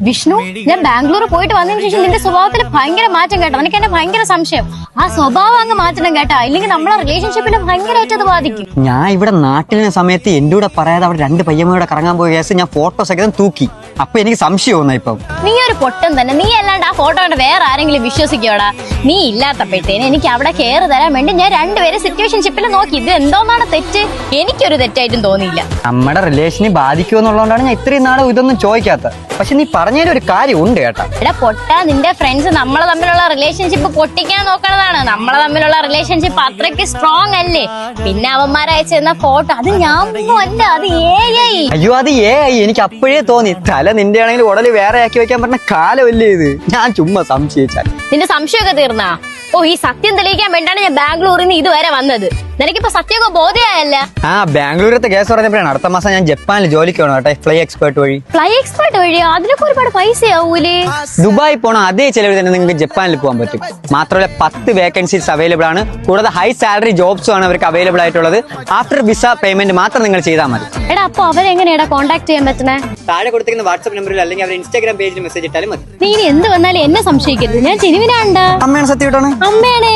വിഷ്ണു, ഞാൻ ബാംഗ്ലൂർ പോയിട്ട് വന്നതിന് ശേഷം നിന്റെ സ്വഭാവത്തിൽ ഭയങ്കര മാറ്റം കേട്ടോ. എനിക്ക് എന്നെ ഭയങ്കര സംശയം. ആ സ്വഭാവം അങ്ങ് മാറ്റണം കേട്ടോ, ഇല്ലെങ്കിൽ നമ്മളെ റിലേഷൻഷിപ്പിനെ ഭയങ്കരമായിട്ട് അത് ബാധിക്കും. ഞാൻ ഇവിടെ നാട്ടിലിരുന്ന സമയത്ത് എന്റെ കൂടെ പറയാതെ അവിടെ രണ്ട് പയ്യമ്മയുടെ കറങ്ങാൻ പോയ കേസ് ഞാൻ ഫോട്ടോസ് ഒക്കെ തൂക്കി. അപ്പൊ എനിക്ക് സംശയം തോന്നാ. ഇപ്പം നീ ഒരു പൊട്ടൻ തന്നെ. നീ അല്ലാണ്ട് ആ ഫോട്ടോ കണ്ട് വേറെ ആരെങ്കിലും വിശ്വസിക്കോടാ? നീ ഇല്ലാത്തപ്പോഴത്തേന് എനിക്ക് അവിടെ കയറി തരാൻ വേണ്ടി ഞാൻ രണ്ടുപേരെ സിറ്റുവേഷൻഷിപ്പിൽ നോക്കി. ഇത് എന്തോന്നാണ് തെറ്റ്? എനിക്കൊരു തെറ്റായിട്ടും തോന്നിയില്ല. നമ്മുടെ റിലേഷനെ ബാധിക്കുമെന്നുള്ളതുകൊണ്ടാണ് ഞാൻ ഇത്രയും നാളും ഇതൊന്നും ചോദിക്കാത്തത്. പക്ഷെ നീ പറഞ്ഞതിൽ ഒരു കാര്യം ഉണ്ട് കേട്ടാ. എടാ പൊട്ട, നിന്റെ ഫ്രണ്ട്സ് നമ്മളെ തമ്മിലുള്ള റിലേഷൻഷിപ്പ് പൊട്ടിക്കാൻ നോക്കണതാണ്. നമ്മളെ തമ്മിലുള്ള റിലേഷൻഷിപ്പ് അത്രയ്ക്ക് സ്ട്രോങ് അല്ലേ? പിന്നെ അവന്മാരെ അയച്ചിരുന്ന ഫോട്ടോ അത് ഞാൻ അല്ല, അത് AI. അയ്യോ, അത് എനിക്ക് അപ്പോഴേ തോന്നി. തല നിന്റെ ആണെങ്കിൽ ഉടല് വേറെ ആക്കി വെക്കാൻ പറഞ്ഞ കാലമല്ലേ ഇത്. ഞാൻ ചുമ്മാ സംശയിച്ചാൽ. നിന്റെ സംശയമൊക്കെ തീർന്നാ? ഓ, ഈ സത്യം തെളിയിക്കാൻ വേണ്ടിയാണ് ഞാൻ ബാംഗ്ലൂരിൽ നിന്ന് ഇതുവരെ വന്നത്. നിനക്കിപ്പോ സത്യമൊക്കെ ബോധ്യമായല്ല? ആ, ബാംഗ്ലൂരത്തെ കേസ് പറഞ്ഞപ്പോഴാണ് അടുത്ത മാസം ഞാൻ ജപ്പാനിൽ ജോലിക്ക് പോകണം കേട്ടോ, ഫ്ലൈ എക്സ്പേർട്ട് വഴി. ഫ്ലൈ എക്സ്പേർട്ട് വഴിയോ? അതിനൊക്കെ ഒരുപാട് പൈസയാവൂലേ? ദുബായി പോണ അതേ ചെലവിൽ തന്നെ നിങ്ങൾക്ക് ജപ്പാനിൽ പോകാൻ പറ്റും. മാത്രമല്ല 10 വേക്കൻസീസ് അവൈലബിൾ ആണ്. കൂടാതെ ഹൈ സാലറി ജോബ്സും ആണ് അവർക്ക് അവൈലബിൾ ആയിട്ടുള്ളത്. ആഫ്റ്റർ വിസ പേയ്മെന്റ് മാത്രം നിങ്ങൾ ചെയ്താൽ മതി. എടാ, അപ്പൊ അവരെങ്ങനെയാ കോൺടാക്ട് ചെയ്യാൻ പറ്റണേ? താഴെ കൊടുത്തിരിക്കുന്ന വാട്സ്ആപ്പ് നമ്പറിൽ അല്ലെങ്കിൽ അവരുടെ ഇൻസ്റ്റാഗ്രാം പേജിൽ മെസ്സേജ് ഇട്ടാലും മതി. നീ ഇനി എന്ത് വന്നാലും എന്നെ സംശയിക്കരുത്. ഞാൻ ചെരുവിനാണ്ടാ. അമ്മയാണ് സത്യം കേട്ടോ. അമ്മയാണേ.